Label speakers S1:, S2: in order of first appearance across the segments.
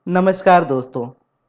S1: नमस्कार दोस्तों।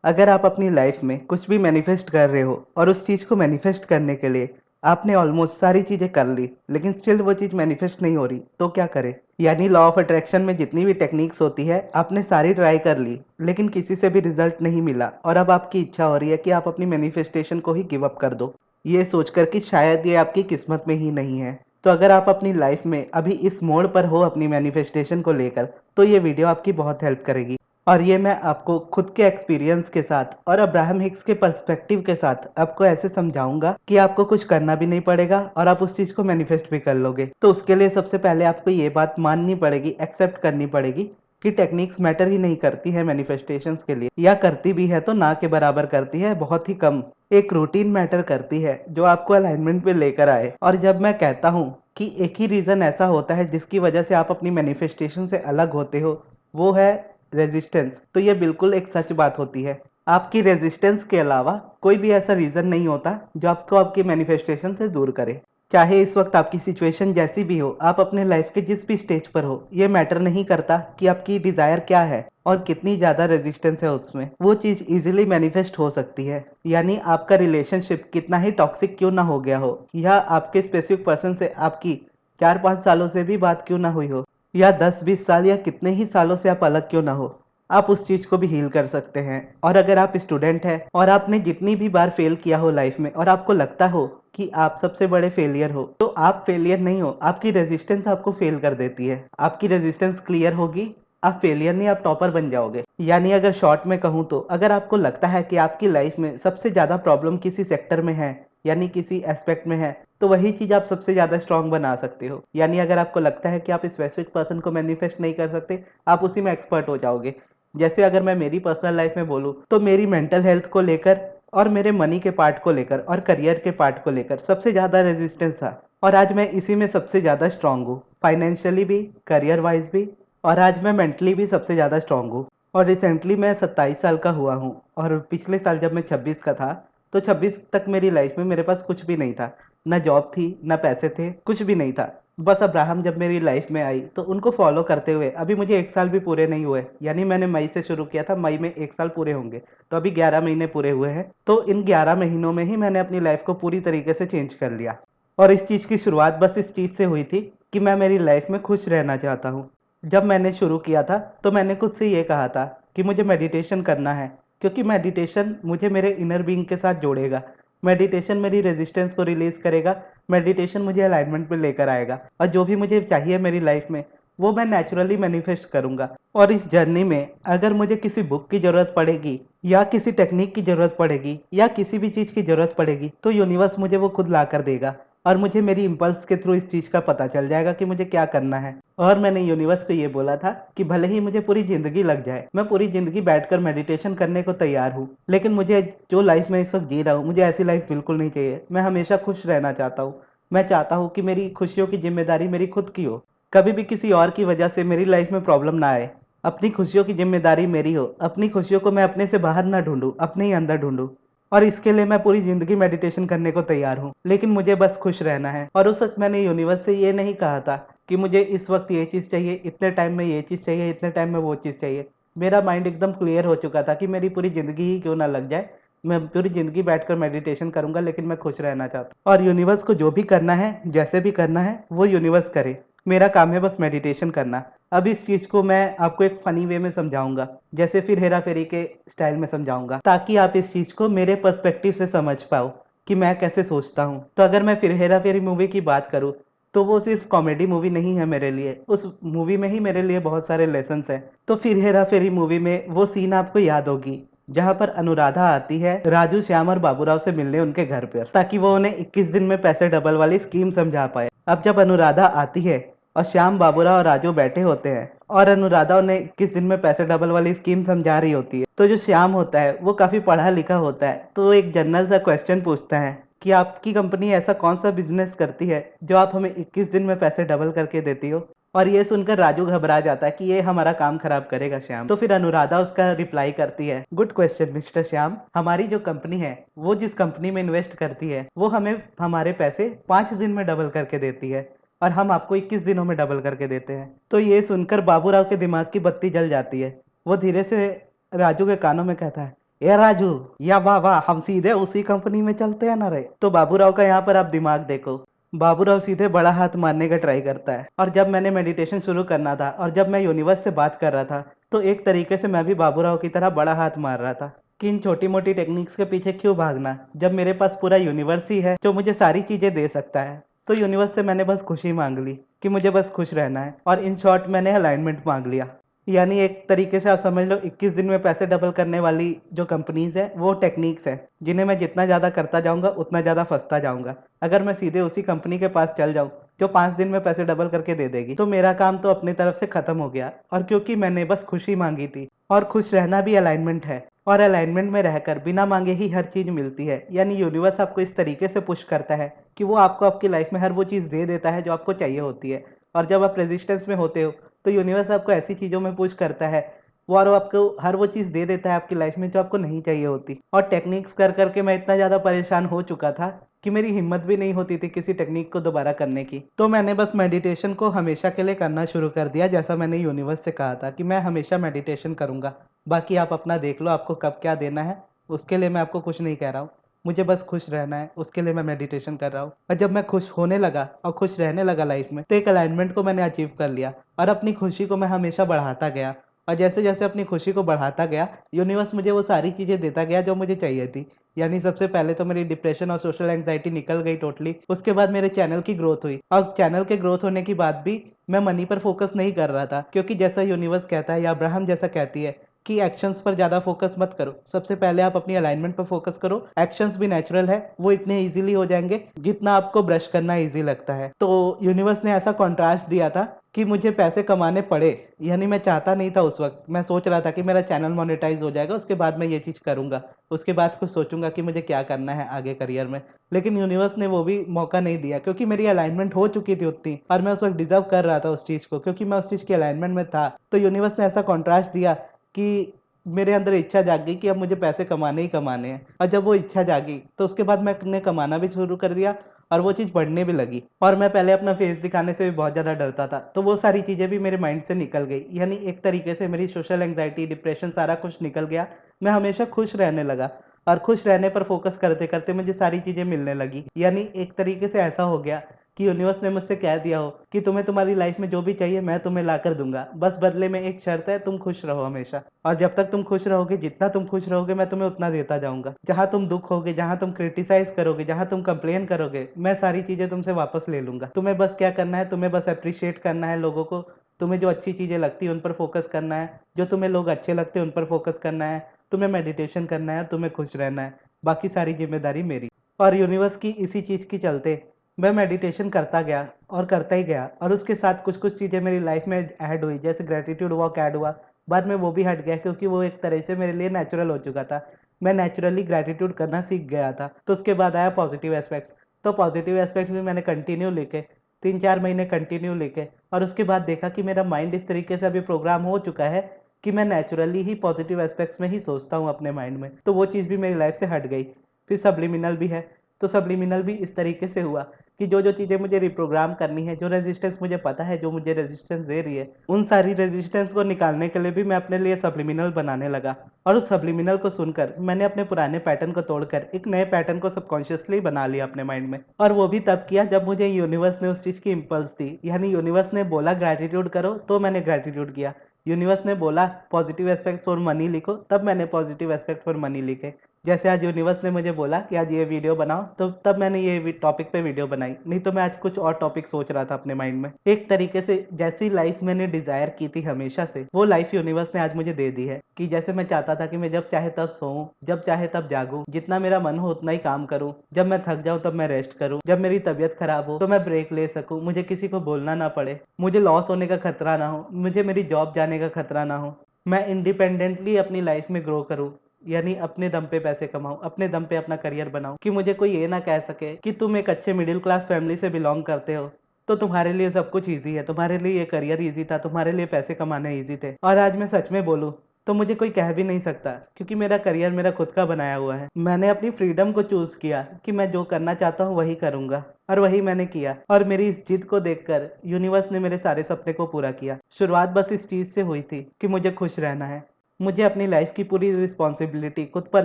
S1: अगर आप अपनी लाइफ में कुछ भी मैनिफेस्ट कर रहे हो और उस चीज़ को मैनिफेस्ट करने के लिए आपने ऑलमोस्ट सारी चीज़ें कर ली, लेकिन स्टिल वो चीज़ मैनिफेस्ट नहीं हो रही, तो क्या करें? यानी लॉ ऑफ अट्रैक्शन में जितनी भी टेक्निक्स होती है आपने सारी ट्राई कर ली, लेकिन किसी से भी रिजल्ट नहीं मिला और अब आपकी इच्छा हो रही है कि आप अपनी मैनिफेस्टेशन को ही गिव अप कर दो, ये सोचकर कि शायद ये आपकी किस्मत में ही नहीं है। तो अगर आप अपनी लाइफ में अभी इस मोड़ पर हो अपनी मैनिफेस्टेशन को लेकर, तो ये वीडियो आपकी बहुत हेल्प करेगी। और ये मैं आपको खुद के एक्सपीरियंस के साथ और अब्राहम हिक्स के पर्सपेक्टिव के साथ आपको ऐसे समझाऊंगा कि आपको कुछ करना भी नहीं पड़ेगा और आप उस चीज़ को मैनिफेस्ट भी कर लोगे। तो उसके लिए सबसे पहले आपको ये बात माननी पड़ेगी, एक्सेप्ट करनी पड़ेगी कि टेक्निक्स मैटर ही नहीं करती है मैनिफेस्टेशंस के लिए, या करती भी है तो ना के बराबर करती है, बहुत ही कम। एक रूटीन मैटर करती है जो आपको अलाइनमेंट पे लेकर आए। और जब मैं कहता हूँ कि एक ही रीज़न ऐसा होता है जिसकी वजह से आप अपनी मैनिफेस्टेशन से अलग होते हो, वो है रेजिस्टेंस। तो ये बिल्कुल एक सच बात होती है। आपकी रेजिस्टेंस के अलावा कोई भी ऐसा रीज़न नहीं होता जो आपको आपके मैनिफेस्टेशन से दूर करे। चाहे इस वक्त आपकी सिचुएशन जैसी भी हो, आप अपने लाइफ के जिस भी स्टेज पर हो, ये मैटर नहीं करता कि आपकी डिज़ायर क्या है और कितनी ज़्यादा रेजिस्टेंस है उसमें, वो चीज़ इजीली मैनिफेस्ट हो सकती है। यानी आपका रिलेशनशिप कितना ही टॉक्सिक क्यों ना हो गया हो, या आपके स्पेसिफिक पर्सन से आपकी 4-5 सालों से भी बात क्यों ना हुई हो, या 10-20 साल या कितने ही सालों से आप अलग क्यों ना हो, आप उस चीज़ को भी हील कर सकते हैं। और अगर आप स्टूडेंट हैं और आपने जितनी भी बार फेल किया हो लाइफ में और आपको लगता हो कि आप सबसे बड़े फेलियर हो, तो आप फेलियर नहीं हो, आपकी रेजिस्टेंस आपको फेल कर देती है। आपकी रेजिस्टेंस क्लियर होगी, आप फेलियर नहीं, आप टॉपर बन जाओगे। यानी अगर शॉर्ट में कहूँ तो अगर आपको लगता है कि आपकी लाइफ में सबसे ज़्यादा प्रॉब्लम किसी सेक्टर में है, यानी किसी एस्पेक्ट में है, तो वही चीज़ आप सबसे ज़्यादा स्ट्रांग बना सकते हो। यानी अगर आपको लगता है कि आप स्पेसिफिक पर्सन को मैनिफेस्ट नहीं कर सकते, आप उसी में एक्सपर्ट हो जाओगे। जैसे अगर मैं मेरी पर्सनल लाइफ में बोलूँ तो मेरी मेंटल हेल्थ को लेकर और मेरे मनी के पार्ट को लेकर और करियर के पार्ट को लेकर सबसे ज़्यादा रेजिस्टेंस था, और आज मैं इसी में सबसे ज़्यादा स्ट्रांग हूँ, फाइनेंशियली भी, करियर वाइज भी, और आज मैं मेंटली भी सबसे ज़्यादा स्ट्रांग हूँ। और रिसेंटली मैं 27 साल का हुआ हूँ, और पिछले साल जब मैं 26 का था, तो 26 तक मेरी लाइफ में मेरे पास कुछ भी नहीं था। ना जॉब थी, ना पैसे थे, कुछ भी नहीं था। बस अब्राहम जब मेरी लाइफ में आई तो उनको फॉलो करते हुए अभी मुझे 1 साल भी पूरे नहीं हुए। यानी मैंने मई से शुरू किया था, मई में 1 साल पूरे होंगे, तो अभी 11 महीने पूरे हुए हैं। तो इन 11 महीनों में ही मैंने अपनी लाइफ को पूरी तरीके से चेंज कर लिया। और इस चीज़ की शुरुआत बस इस चीज़ से हुई थी कि मैं मेरी लाइफ में खुश रहना चाहता हूँ। जब मैंने शुरू किया था तो मैंने खुद से ये कहा था कि मुझे मेडिटेशन करना है, क्योंकि मेडिटेशन मुझे मेरे इनर बीइंग के साथ जोड़ेगा। मेडिटेशन मेरी रेजिस्टेंस को रिलीज़ करेगा, मेडिटेशन मुझे अलाइनमेंट पे लेकर आएगा, और जो भी मुझे चाहिए मेरी लाइफ में, वो मैं नेचुरली मैनिफेस्ट करूँगा। और इस जर्नी में अगर मुझे किसी बुक की ज़रूरत पड़ेगी, या किसी टेक्निक की ज़रूरत पड़ेगी, या किसी भी चीज़ की ज़रूरत पड़ेगी, तो यूनिवर्स मुझे वो खुद ला कर देगा। और मुझे मेरी इम्पल्स के थ्रू इस चीज़ का पता चल जाएगा कि मुझे क्या करना है। और मैंने यूनिवर्स को ये बोला था कि भले ही मुझे पूरी ज़िंदगी लग जाए, मैं पूरी ज़िंदगी बैठकर मेडिटेशन करने को तैयार हूँ, लेकिन मुझे जो लाइफ में इस वक्त जी रहा हूँ, मुझे ऐसी लाइफ बिल्कुल नहीं चाहिए। मैं हमेशा खुश रहना चाहता हूँ। मैं चाहता हूँ कि मेरी खुशियों की जिम्मेदारी मेरी खुद की हो, कभी भी किसी और की वजह से मेरी लाइफ में प्रॉब्लम ना आए। अपनी खुशियों की जिम्मेदारी मेरी हो, अपनी खुशियों को मैं अपने से बाहर ना ढूंढूं, अपने ही अंदर ढूंढूं। और इसके लिए मैं पूरी ज़िंदगी मेडिटेशन करने को तैयार हूँ, लेकिन मुझे बस खुश रहना है। और उस वक्त मैंने यूनिवर्स से ये नहीं कहा था कि मुझे इस वक्त ये चीज़ चाहिए, इतने टाइम में ये चीज़ चाहिए, इतने टाइम में वो चीज़ चाहिए। मेरा माइंड एकदम क्लियर हो चुका था कि मेरी पूरी ज़िंदगी ही क्यों ना लग जाए, मैं पूरी ज़िंदगी बैठकर मेडिटेशन करूँगा, लेकिन मैं खुश रहना चाहता हूँ। और यूनिवर्स को जो भी करना है, जैसे भी करना है, वो यूनिवर्स करे। मेरा काम है बस मेडिटेशन करना। अब इस चीज़ को मैं आपको एक फ़नी वे में समझाऊँगा, जैसे फिर हेरा फेरी के स्टाइल में समझाऊँगा, ताकि आप इस चीज़ को मेरे पर्सपेक्टिव से समझ पाओ कि मैं कैसे सोचता हूँ। तो अगर मैं फिर हेरा फेरी मूवी की बात करूँ, तो वो सिर्फ कॉमेडी मूवी नहीं है मेरे लिए, उस मूवी में ही मेरे लिए बहुत सारे लेसन्स हैं। तो फिर हेरा फेरी मूवी में वो सीन आपको याद होगी जहाँ पर अनुराधा आती है राजू, श्याम और बाबूराव से मिलने उनके घर पर, ताकि वो उन्हें 21 दिन में पैसे डबल वाली स्कीम समझा पाए। अब जब अनुराधा आती है और श्याम, बाबूराव और राजू बैठे होते हैं और अनुराधा उन्हें 21 दिन में पैसे डबल वाली स्कीम समझा रही होती है, तो जो श्याम होता है वो काफ़ी पढ़ा लिखा होता है, तो वो एक जनरल सा क्वेश्चन पूछता है कि आपकी कंपनी ऐसा कौन सा बिजनेस करती है जो आप हमें 21 दिन में पैसे डबल करके देती हो। और ये सुनकर राजू घबरा जाता है कि ये हमारा काम खराब करेगा श्याम। तो फिर अनुराधा उसका रिप्लाई करती है, गुड क्वेश्चन मिस्टर श्याम, हमारी जो कंपनी है, वो जिस कंपनी में इन्वेस्ट करती है, वो हमें हमारे पैसे 5 दिन में डबल करके देती है, और हम आपको 21 दिनों में डबल करके देते हैं। तो ये सुनकर बाबूराव के दिमाग की बत्ती जल जाती है। वो धीरे से राजू के कानों में कहता है, ए राजू, या वाह वाह, हम सीधे उसी कंपनी में चलते हैं ना रे। तो बाबूराव का यहाँ पर आप दिमाग देखो, बाबूराव सीधे बड़ा हाथ मारने का ट्राई करता है। और जब मैंने मेडिटेशन शुरू करना था और जब मैं यूनिवर्स से बात कर रहा था, तो एक तरीके से मैं भी बाबूराव की तरह बड़ा हाथ मार रहा था कि इन छोटी मोटी टेक्निक्स के पीछे क्यों भागना, जब मेरे पास पूरा यूनिवर्स ही है जो मुझे सारी चीजें दे सकता है। तो यूनिवर्स से मैंने बस खुशी मांग ली कि मुझे बस खुश रहना है, और इन शॉर्ट मैंने अलाइनमेंट मांग लिया। यानी एक तरीके से आप समझ लो 21 दिन में पैसे डबल करने वाली जो कंपनीज है वो टेक्निक्स है जिन्हें मैं जितना ज़्यादा करता जाऊंगा उतना ज़्यादा फंसता जाऊंगा। अगर मैं सीधे उसी कंपनी के पास चल जाऊं जो 5 दिन में पैसे डबल करके दे देगी, तो मेरा काम तो अपनी तरफ से खत्म हो गया। और क्योंकि मैंने बस खुशी मांगी थी, और खुश रहना भी अलाइनमेंट है, और अलाइनमेंट में रहकर बिना मांगे ही हर चीज़ मिलती है। यानी यूनिवर्स आपको इस तरीके से पुश करता है कि वो आपको आपकी लाइफ में हर वो चीज़ दे देता है जो आपको चाहिए होती है। और जब आप रेजिस्टेंस में होते हो तो यूनिवर्स आपको ऐसी चीज़ों में पुश करता है, वो और वो आपको हर वो चीज़ दे देता है आपकी लाइफ में जो आपको नहीं चाहिए होती। और टेक्निक्स कर करके मैं इतना ज़्यादा परेशान हो चुका था कि मेरी हिम्मत भी नहीं होती थी किसी टेक्निक को दोबारा करने की। तो मैंने बस मेडिटेशन को हमेशा के लिए करना शुरू कर दिया, जैसा मैंने यूनिवर्स से कहा था कि मैं हमेशा मेडिटेशन करूँगा। बाकी आप अपना देख लो आपको कब क्या देना है, उसके लिए मैं आपको कुछ नहीं कह रहा हूँ। मुझे बस खुश रहना है, उसके लिए मैं मेडिटेशन कर रहा हूँ। और जब मैं खुश होने लगा और खुश रहने लगा लाइफ में, तो एक अलाइनमेंट को मैंने अचीव कर लिया और अपनी खुशी को मैं हमेशा बढ़ाता गया। और जैसे जैसे अपनी खुशी को बढ़ाता गया, यूनिवर्स मुझे वो सारी चीज़ें देता गया जो मुझे चाहिए थी। यानी सबसे पहले तो मेरी डिप्रेशन और सोशल एंग्जाइटी निकल गई टोटली। उसके बाद मेरे चैनल की ग्रोथ हुई, और चैनल के ग्रोथ होने के बाद भी मैं मनी पर फोकस नहीं कर रहा था, क्योंकि जैसा यूनिवर्स कहता है या अब्राहम जैसा कहती है कि एक्शंस पर ज़्यादा फोकस मत करो, सबसे पहले आप अपनी अलाइनमेंट पर फोकस करो। एक्शंस भी नेचुरल है, वो इतने इजीली हो जाएंगे जितना आपको ब्रश करना इजी लगता है। तो यूनिवर्स ने ऐसा कॉन्ट्रास्ट दिया था कि मुझे पैसे कमाने पड़े। यानी मैं चाहता नहीं था उस वक्त, मैं सोच रहा था कि मेरा चैनल मोनेटाइज हो जाएगा, उसके बाद मैं ये चीज़ करूँगा, उसके बाद कुछ सोचूंगा कि मुझे क्या करना है आगे करियर में। लेकिन यूनिवर्स ने वो भी मौका नहीं दिया, क्योंकि मेरी अलाइनमेंट हो चुकी थी उतनी, और मैं उस वक्त डिजर्व कर रहा था उस चीज़ को, क्योंकि मैं उस चीज़ की अलाइनमेंट में था। तो यूनिवर्स ने ऐसा कॉन्ट्रास्ट दिया कि मेरे अंदर इच्छा जाग गई कि अब मुझे पैसे कमाने ही कमाने हैं। और जब वो इच्छा जागी तो उसके बाद मैंने कमाना भी शुरू कर दिया, और वो चीज़ बढ़ने भी लगी। और मैं पहले अपना फेस दिखाने से भी बहुत ज़्यादा डरता था, तो वो सारी चीज़ें भी मेरे माइंड से निकल गई। यानी एक तरीके से मेरी सोशल एंग्जाइटी, डिप्रेशन सारा कुछ निकल गया। मैं हमेशा खुश रहने लगा, और खुश रहने पर फोकस करते करते मुझे सारी चीज़ें मिलने लगी। यानी एक तरीके से ऐसा हो गया कि यूनिवर्स ने मुझसे कह दिया हो कि तुम्हें तुम्हारी लाइफ में जो भी चाहिए मैं तुम्हें ला कर दूंगा, बस बदले में एक शर्त है, तुम खुश रहो हमेशा। और जब तक तुम खुश रहोगे, जितना तुम खुश रहोगे मैं तुम्हें उतना देता जाऊंगा। जहां तुम दुख होगे, जहां तुम क्रिटिसाइज करोगे, जहां तुम कंप्लेन करोगे, मैं सारी चीजें तुमसे वापस ले लूंगा। तुम्हें बस क्या करना है, तुम्हें बस अप्रिशिएट करना है लोगों को। तुम्हें जो अच्छी चीजें लगती है उन पर फोकस करना है, जो तुम्हें लोग अच्छे लगते हैं उन पर फोकस करना है, तुम्हें मेडिटेशन करना है, और तुम्हें खुश रहना है। बाकी सारी जिम्मेदारी मेरी। और यूनिवर्स की इसी चीज़ की चलते मैं मेडिटेशन करता गया और करता ही गया, और उसके साथ कुछ कुछ चीज़ें मेरी लाइफ में ऐड हुई, जैसे ग्रेटिट्यूड वॉक ऐड हुआ। बाद में वो भी हट गया, क्योंकि वो एक तरह से मेरे लिए नेचुरल हो चुका था। मैं नेचुरली ग्रेटिट्यूड करना सीख गया था। तो उसके बाद आया पॉजिटिव एस्पेक्ट्स। तो पॉजिटिव एस्पेक्ट्स भी मैंने कंटिन्यू लेके 3-4 महीने कंटिन्यू लेके, और उसके बाद देखा कि मेरा माइंड इस तरीके से अभी प्रोग्राम हो चुका है कि मैं नेचुरली ही पॉजिटिव एस्पेक्ट्स में ही सोचता हूँ अपने माइंड में। तो वो चीज़ भी मेरी लाइफ से हट गई। फिर सब्लिमिनल भी है। तो सब्लिमिनल भी इस तरीके से हुआ कि जो जो चीज़ें मुझे रिप्रोग्राम करनी है, जो रेजिस्टेंस मुझे पता है जो मुझे रेजिस्टेंस दे रही है, उन सारी रेजिस्टेंस को निकालने के लिए भी मैं अपने लिए सब्लिमिनल बनाने लगा। और उस सब्लिमिनल को सुनकर मैंने अपने पुराने पैटर्न को तोड़कर एक नए पैटर्न को सबकॉन्शियसली बना लिया अपने माइंड में। और वो भी तब किया जब मुझे यूनिवर्स ने उस चीज़ की इम्पल्स दी। यानी यूनिवर्स ने बोला ग्रैटिट्यूड करो, तो मैंने ग्रैटिट्यूड किया। यूनिवर्स ने बोला पॉजिटिव एस्पेक्ट फॉर मनी लिखो, तब मैंने पॉजिटिव एस्पेक्ट फॉर मनी लिखे। जैसे आज यूनिवर्स ने मुझे बोला कि आज ये वीडियो बनाओ, तो तब मैंने ये टॉपिक पे वीडियो बनाई, नहीं तो मैं आज कुछ और टॉपिक सोच रहा था अपने माइंड में। एक तरीके से जैसी लाइफ मैंने डिजायर की थी हमेशा से, वो लाइफ यूनिवर्स ने आज मुझे दे दी है। कि जैसे मैं चाहता था कि मैं जब चाहे तब सोऊं, जब चाहे तब जागूं, जितना मेरा मन हो उतना ही काम करूं, जब मैं थक जाऊं तब मैं रेस्ट करूं, जब मेरी तबीयत खराब हो तो मैं ब्रेक ले सकूं, मुझे किसी को बोलना ना पड़े, मुझे लॉस होने का खतरा ना हो, मुझे मेरी जॉब जाने का खतरा ना हो, मैं इंडिपेंडेंटली अपनी लाइफ में ग्रो करूं। यानी अपने दम पे पैसे कमाऊं, अपने दम पे अपना करियर बनाऊं, कि मुझे कोई ये ना कह सके कि तुम एक अच्छे मिडिल क्लास फैमिली से बिलोंग करते हो तो तुम्हारे लिए सब कुछ ईजी है, तुम्हारे लिए ये करियर ईजी था, तुम्हारे लिए पैसे कमाने ईजी थे। और आज मैं सच में बोलूं तो मुझे कोई कह भी नहीं सकता, क्योंकि मेरा करियर मेरा खुद का बनाया हुआ है। मैंने अपनी फ्रीडम को चूज किया कि मैं जो करना चाहता हूँ वही करूंगा, और वही मैंने किया। और मेरी इस जिद को देखकर यूनिवर्स ने मेरे सारे सपने को पूरा किया। शुरुआत बस इस चीज से हुई थी कि मुझे खुश रहना है, मुझे अपनी लाइफ की पूरी रिस्पॉन्सिबिलिटी खुद पर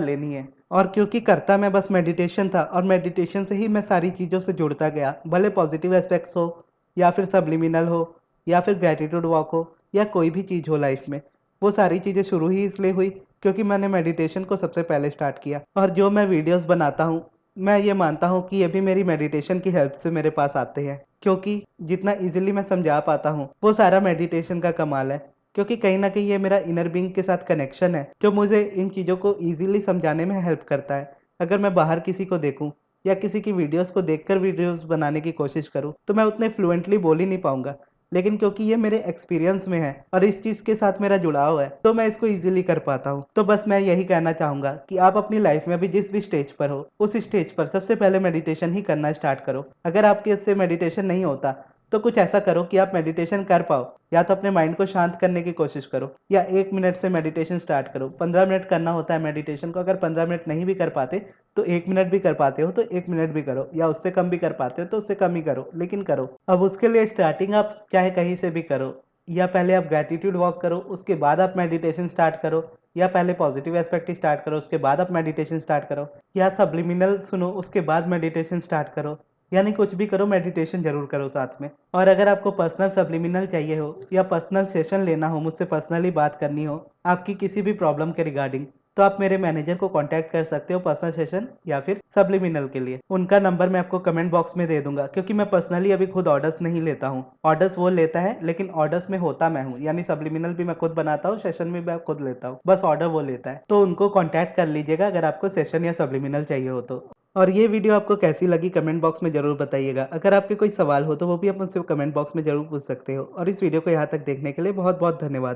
S1: लेनी है। और क्योंकि करता मैं बस मेडिटेशन था और मेडिटेशन से ही मैं सारी चीज़ों से जुड़ता गया, भले पॉजिटिव एस्पेक्ट्स हो या फिर सब्लिमिनल हो या फिर ग्रैटिट्यूड वॉक हो या कोई भी चीज़ हो लाइफ में, वो सारी चीज़ें शुरू ही इसलिए हुई क्योंकि मैंने मेडिटेशन को सबसे पहले स्टार्ट किया। और जो मैं वीडियोस बनाता हूँ, मैं ये मानता हूँ कि ये भी मेरी मेडिटेशन की हेल्प से मेरे पास आते हैं, क्योंकि जितना इजीली मैं समझा पाता हूँ वो सारा मेडिटेशन का कमाल है। क्योंकि कहीं ना कहीं ये मेरा इनर बीइंग के साथ कनेक्शन है जो मुझे इन चीज़ों को ईजिली समझाने में हेल्प करता है। अगर मैं बाहर किसी को देखूं या किसी की वीडियोस को देखकर वीडियोस बनाने की कोशिश करूं तो मैं उतने फ्लुएंटली बोल ही नहीं पाऊंगा। लेकिन क्योंकि ये मेरे एक्सपीरियंस में है और इस चीज़ के साथ मेरा जुड़ाव है तो मैं इसको इजीली कर पाता हूँ। तो बस मैं यही कहना चाहूँगा कि आप अपनी लाइफ में भी जिस भी स्टेज पर हो उस स्टेज पर सबसे पहले मेडिटेशन ही करना स्टार्ट करो। अगर आपके इससे मेडिटेशन नहीं होता तो कुछ ऐसा करो कि आप मेडिटेशन कर पाओ। या तो अपने माइंड को शांत करने की कोशिश करो या 1 मिनट से मेडिटेशन स्टार्ट करो। 15 मिनट करना होता है मेडिटेशन को। अगर 15 मिनट नहीं भी कर पाते तो 1 मिनट भी कर पाते हो तो 1 मिनट भी करो, या उससे कम भी कर पाते हो तो उससे कम ही करो, लेकिन करो। अब उसके लिए स्टार्टिंग आप चाहे कहीं से भी करो, या पहले आप ग्रैटिट्यूड वॉक करो उसके बाद आप मेडिटेशन स्टार्ट करो, या पहले पॉजिटिव एस्पेक्ट स्टार्ट करो उसके बाद आप मेडिटेशन स्टार्ट करो, या सब्लिमिनल सुनो उसके बाद मेडिटेशन स्टार्ट करो। यानी कुछ भी करो, मेडिटेशन जरूर करो साथ में। और अगर आपको पर्सनल सब्लिमिनल चाहिए हो या पर्सनल सेशन लेना हो, मुझसे पर्सनली बात करनी हो आपकी किसी भी प्रॉब्लम के रिगार्डिंग, तो आप मेरे मैनेजर को कांटेक्ट कर सकते हो पर्सनल सेशन या फिर सब्लिमिनल के लिए। उनका नंबर मैं आपको कमेंट बॉक्स में दे दूंगा, क्योंकि मैं पर्सनली अभी खुद ऑर्डर्स नहीं लेता हूँ। ऑर्डर्स वो लेता है लेकिन ऑर्डर्स में होता मैं हूँ, यानी सब्लिमिनल भी मैं खुद बनाता हूँ, सेशन भी मैं खुद लेता हूँ, बस ऑर्डर वो लेता है। तो उनको कॉन्टैक्ट कर लीजिएगा अगर आपको सेशन या सब्लिमिनल चाहिए हो तो। और ये वीडियो आपको कैसी लगी कमेंट बॉक्स में ज़रूर बताइएगा। अगर आपके कोई सवाल हो तो वो भी आप मुझसे कमेंट बॉक्स में ज़रूर पूछ सकते हो। और इस वीडियो को यहाँ तक देखने के लिए बहुत बहुत धन्यवाद।